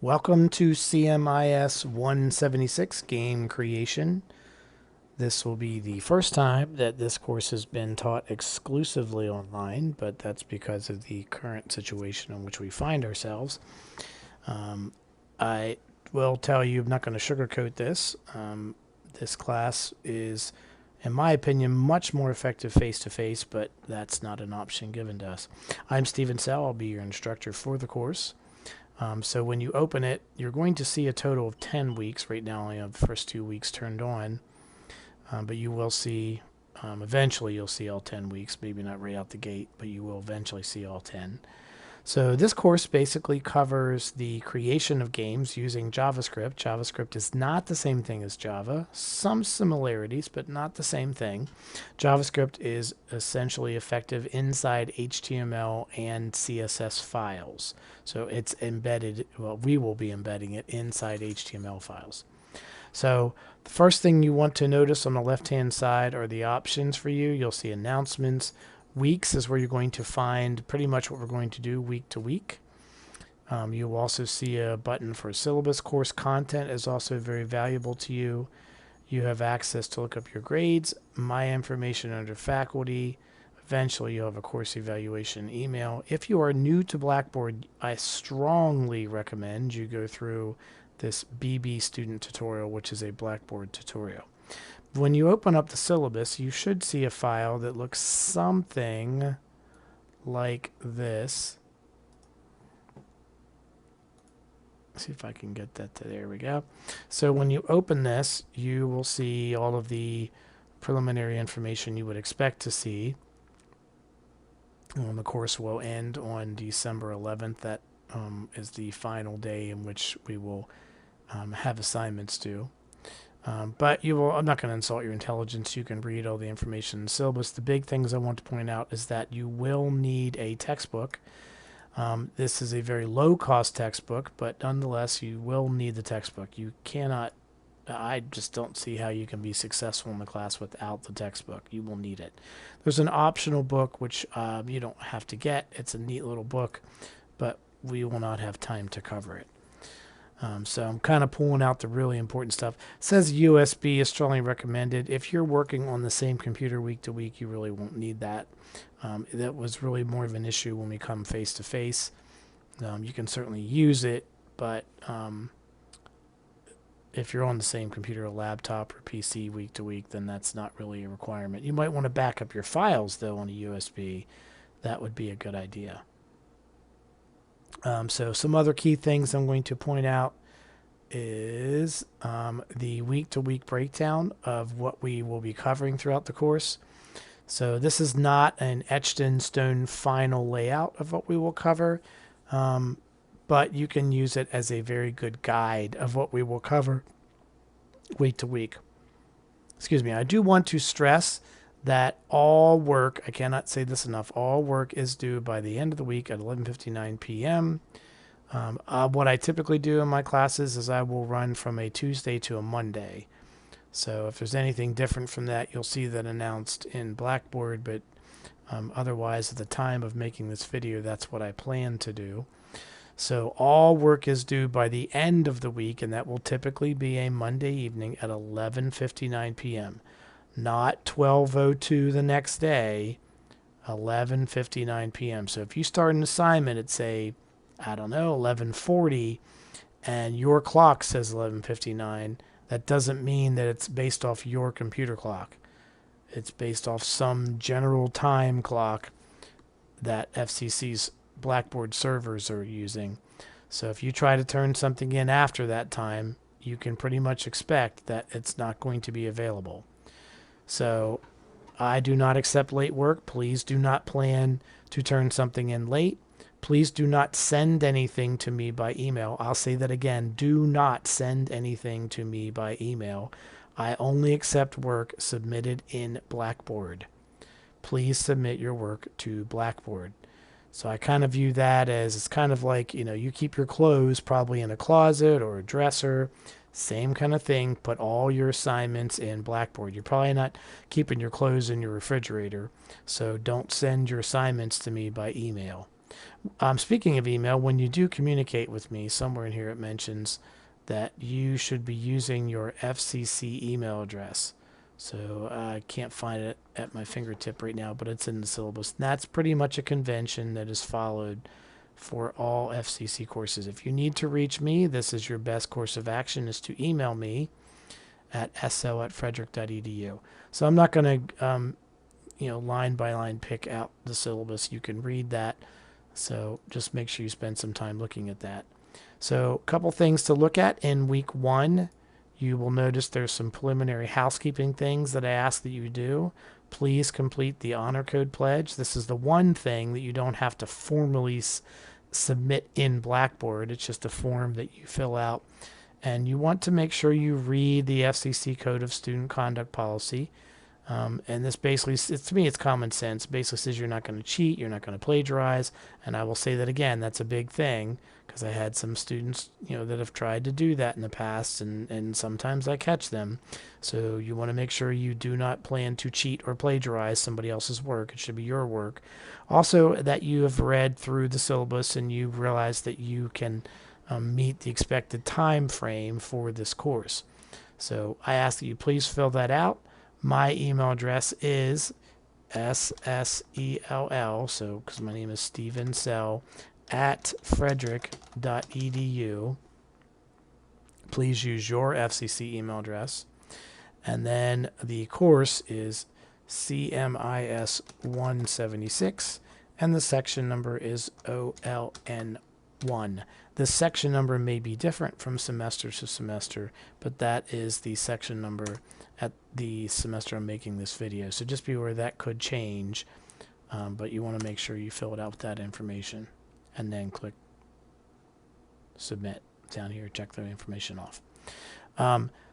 Welcome to CMIS176 Game Creation. This will be the first time that this course has been taught exclusively online, but that's because of the current situation in which we find ourselves. I will tell you, I'm not going to sugarcoat this. This class is, in my opinion, much more effective face-to-face, but that's not an option given to us. I'm Stephen Sell. I'll be your instructor for the course. So when you open it, you're going to see a total of 10 weeks. Right now, I only have the first 2 weeks turned on. But you will see, eventually you'll see all 10 weeks. Maybe not right out the gate, but you will eventually see all 10. So this course basically covers the creation of games using JavaScript. JavaScript is not the same thing as Java. Some similarities, but not the same thing. JavaScript is essentially effective inside HTML and CSS files. So it's embedded, well, we will be embedding it inside HTML files. So the first thing you want to notice on the left-hand side are the options for you. You'll see announcements. Weeks is where you're going to find pretty much what we're going to do week to week. You'll also see a button for syllabus. Course content is also very valuable to you. You have access to look up your grades, my information under faculty. Eventually, you'll have a course evaluation email. If you are new to Blackboard, I strongly recommend you go through this BB student tutorial, which is a Blackboard tutorial. When you open up the syllabus, you should see a file that looks something like this. Let's see if I can get that to, there we go. So when you open this, you will see all of the preliminary information you would expect to see. The course will end on December 11th. That is the final day in which we will have assignments due. But you will, I'm not going to insult your intelligence. You can read all the information in the syllabus. The big things I want to point out is that you will need a textbook. This is a very low-cost textbook, but nonetheless, you will need the textbook. You cannot, I just don't see how you can be successful in the class without the textbook. You will need it. There's an optional book, which you don't have to get. It's a neat little book, but we will not have time to cover it. So I'm kind of pulling out the really important stuff. It says USB is strongly recommended. If you're working on the same computer week to week, you really won't need that. That was really more of an issue when we come face to face. You can certainly use it, but if you're on the same computer, a laptop or PC week to week, then that's not really a requirement. You might want to back up your files, though, on a USB. That would be a good idea. So some other key things I'm going to point out is the week-to-week breakdown of what we will be covering throughout the course. So this is not an etched-in-stone final layout of what we will cover, but you can use it as a very good guide of what we will cover week to week. Excuse me, I do want to stress that all work, I cannot say this enough, all work is due by the end of the week at 11:59 p.m. What I typically do in my classes is I will run from a Tuesday to a Monday. So if there's anything different from that, you'll see that announced in Blackboard, but otherwise at the time of making this video, that's what I plan to do. So all work is due by the end of the week, and that will typically be a Monday evening at 11:59 p.m. Not 12:02 the next day, 11:59 p.m. So if you start an assignment at, say, I don't know, 11:40, and your clock says 11:59, that doesn't mean that it's based off your computer clock. It's based off some general time clock that FCC's Blackboard servers are using. So if you try to turn something in after that time, you can pretty much expect that it's not going to be available. So I do not accept late work. Please do not plan to turn something in late. Please do not send anything to me by email. I'll say that again. Do not send anything to me by email. I only accept work submitted in Blackboard. Please submit your work to Blackboard. So I kind of view that as, it's kind of like, you keep your clothes probably in a closet or a dresser. Same kind of thing. Put all your assignments in Blackboard. You're probably not keeping your clothes in your refrigerator, so don't send your assignments to me by email. Speaking of email, when you do communicate with me, somewhere in here it mentions that you should be using your FCC email address. So I can't find it at my fingertip right now, but it's in the syllabus. And that's pretty much a convention that is followed for all FCC courses. If you need to reach me, this is your best course of action, is to email me at sl@frederick.edu. So I'm not going to, line by line pick out the syllabus. You can read that. So just make sure you spend some time looking at that. So a couple things to look at in week 1. You will notice there's some preliminary housekeeping things that I ask that you do. Please complete the honor code pledge. This is the one thing that you don't have to formally submit in Blackboard. It's just a form that you fill out. And you want to make sure you read the FCC Code of Student Conduct Policy. And this basically, to me, it's common sense. Basically says you're not going to cheat, you're not going to plagiarize. And I will say that again, that's a big thing, because I had some students, that have tried to do that in the past, and sometimes I catch them. So you want to make sure you do not plan to cheat or plagiarize somebody else's work. It should be your work. Also, that you have read through the syllabus and you realize that you can meet the expected time frame for this course. So I ask that you please fill that out. My email address is SSELL, so because my name is Stephen Sell, at frederick.edu. Please use your FCC email address. And then the course is CMIS176, and the section number is OLN1. This section number may be different from semester to semester, but that is the section number at the semester I'm making this video. So just be aware that could change, but you want to make sure you fill it out with that information and then click submit down here. Check the information off.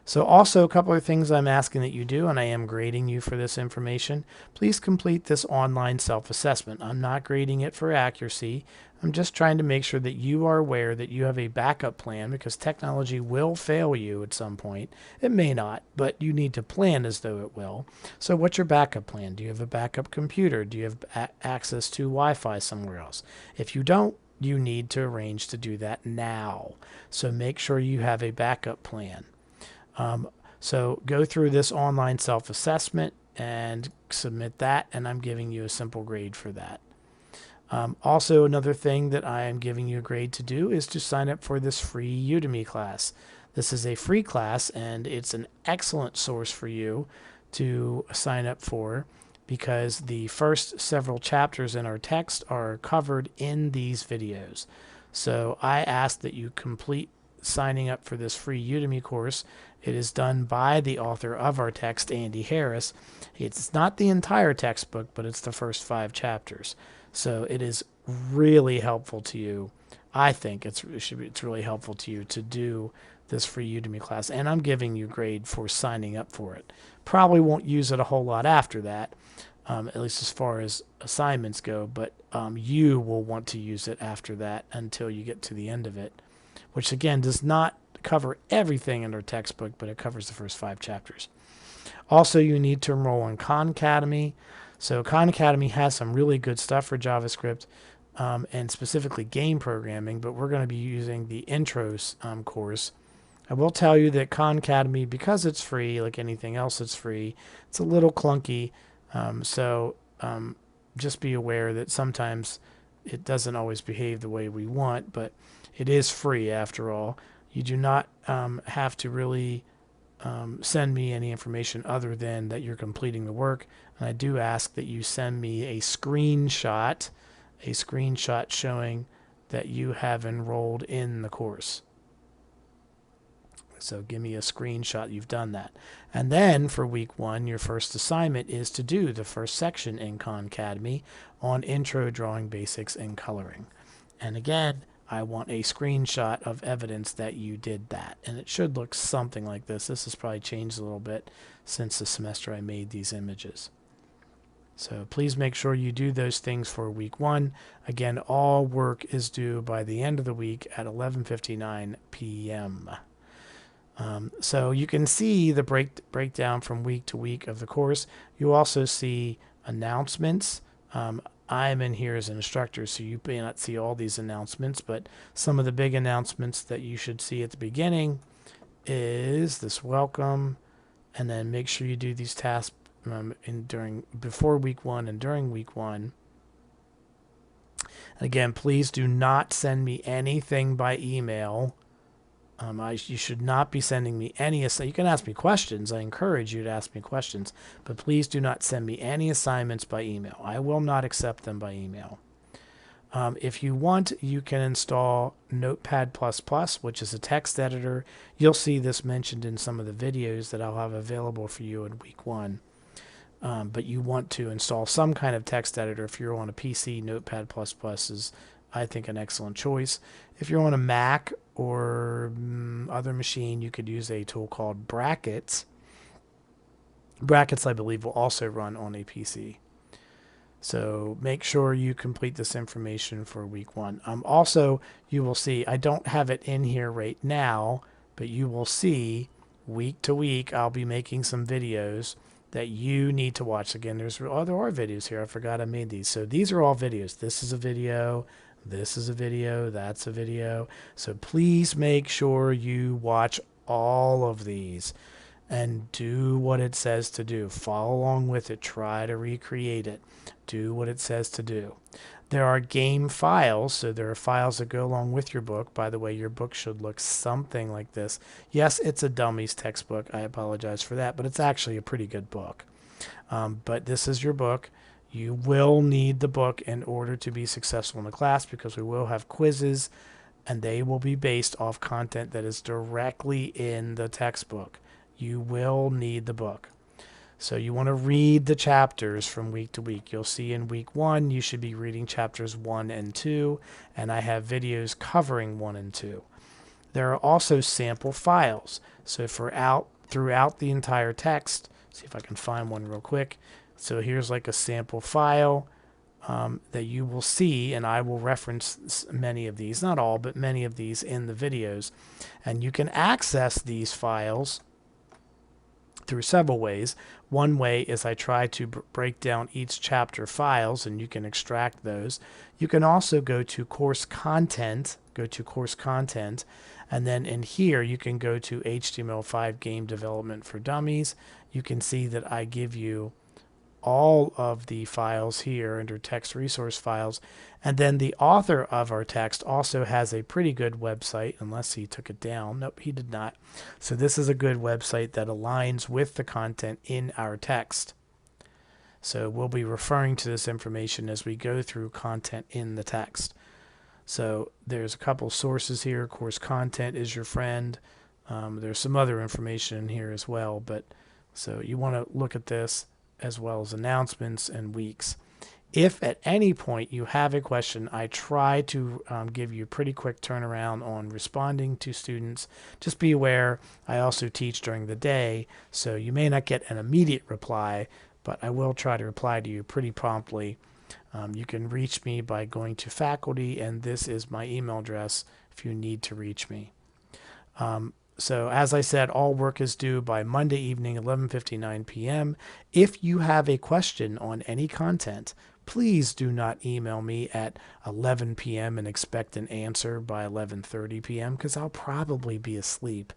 So also a couple of things I'm asking that you do, and I am grading you for this information. Please complete this online self-assessment. I'm not grading it for accuracy. I'm just trying to make sure that you are aware that you have a backup plan, because technology will fail you at some point. It may not, but you need to plan as though it will. So what's your backup plan? Do you have a backup computer? Do you have access to Wi-Fi somewhere else? If you don't, you need to arrange to do that now. So make sure you have a backup plan. So go through this online self-assessment and submit that, and I'm giving you a simple grade for that. Also, another thing that I am giving you a grade to do is to sign up for this free Udemy class. This is a free class, and it's an excellent source for you to sign up for, because the first several chapters in our text are covered in these videos. So I ask that you complete signing up for this free Udemy course. It is done by the author of our text, Andy Harris. It's not the entire textbook, but it's the first 5 chapters. So it is really helpful to you. I think it's really helpful to you to do this free Udemy class, and I'm giving you a grade for signing up for it. Probably won't use it a whole lot after that, at least as far as assignments go, but you will want to use it after that until you get to the end of it, which again does not cover everything in our textbook, but it covers the first 5 chapters. Also, you need to enroll in Khan Academy. So Khan Academy has some really good stuff for JavaScript and specifically game programming, but we're going to be using the Intros course. I will tell you that Khan Academy, because it's free, like anything else that's free, it's a little clunky. So just be aware that sometimes it doesn't always behave the way we want, but it is free after all. You do not have to really send me any information other than that you're completing the work. And I do ask that you send me a screenshot showing that you have enrolled in the course. So give me a screenshot you've done that. And then for week 1, your first assignment is to do the first section in Khan Academy on Intro Drawing Basics and Coloring. And again, I want a screenshot of evidence that you did that. And it should look something like this. This has probably changed a little bit since the semester I made these images. So please make sure you do those things for week 1. Again, all work is due by the end of the week at 11:59 p.m. So you can see the breakdown from week to week of the course. You also see announcements. I'm in here as an instructor, so you may not see all these announcements, but some of the big announcements that you should see at the beginning is this welcome, and then make sure you do these tasks before week 1 and during week 1. Again, please do not send me anything by email. You should not be sending me any. You can ask me questions. I encourage you to ask me questions, but please do not send me any assignments by email. I will not accept them by email. If you want, you can install Notepad++, which is a text editor. You'll see this mentioned in some of the videos that I'll have available for you in week 1. But you want to install some kind of text editor. If you're on a PC, Notepad++ is, I think, an excellent choice. If you're on a Mac or other machine, you could use a tool called Brackets. Brackets, I believe, will also run on a PC. So make sure you complete this information for week 1. Also, you will see, I don't have it in here right now, but you will see week to week I'll be making some videos that you need to watch. Again, there are videos here. I forgot I made these. So these are all videos. This is a video. This is a video. That's a video. So please make sure you watch all of these and do what it says to do. Follow along with it. Try to recreate it. Do what it says to do. There are game files, so there are files that go along with your book. By the way, your book should look something like this. Yes, it's a dummies textbook. I apologize for that, but it's actually a pretty good book. But this is your book. You will need the book in order to be successful in the class, because we will have quizzes, and they will be based off content that is directly in the textbook. You will need the book. So you want to read the chapters from week to week. You'll see in week 1, you should be reading chapters 1 and 2, and I have videos covering 1 and 2. There are also sample files. So throughout the entire text, see if I can find one real quick. So here's like a sample file that you will see, and I will reference many of these, not all, but many of these in the videos. And you can access these files through several ways. One way is I try to break down each chapter files, and you can extract those. You can also go to course content, and then in here you can go to HTML5 game development for dummies. You can see that I give you all of the files here under text resource files, and then the author of our text also has a pretty good website, unless he took it down. Nope, he did not. So this is a good website that aligns with the content in our text. So we'll be referring to this information as we go through content in the text. So there's a couple sources here. Course content is your friend. There's some other information in here as well, but so you want to look at this as well as announcements and weeks. If at any point you have a question, I try to give you a pretty quick turnaround on responding to students. Just be aware, I also teach during the day, so you may not get an immediate reply, but I will try to reply to you pretty promptly. You can reach me by going to faculty, and this is my email address if you need to reach me. So as I said, all work is due by Monday evening, 11:59 p.m. If you have a question on any content, please do not email me at 11 p.m. and expect an answer by 11:30 p.m. because I'll probably be asleep.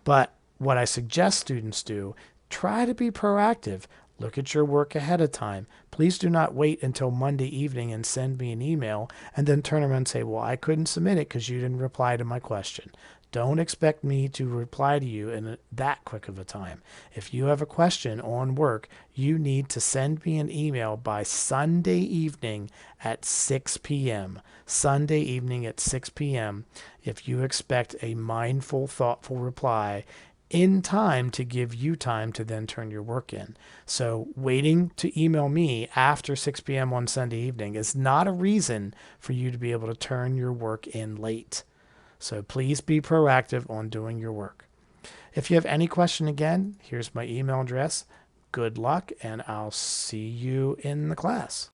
But what I suggest students do, try to be proactive. Look at your work ahead of time. Please do not wait until Monday evening and send me an email and then turn around and say, well, I couldn't submit it because you didn't reply to my question. Don't expect me to reply to you in that quick of a time. If you have a question on work, you need to send me an email by Sunday evening at 6 p.m. Sunday evening at 6 p.m. if you expect a mindful, thoughtful reply in time to give you time to then turn your work in. So waiting to email me after 6 p.m. on Sunday evening is not a reason for you to be able to turn your work in late. So please be proactive on doing your work. If you have any question, again, here's my email address. Good luck, and I'll see you in the class.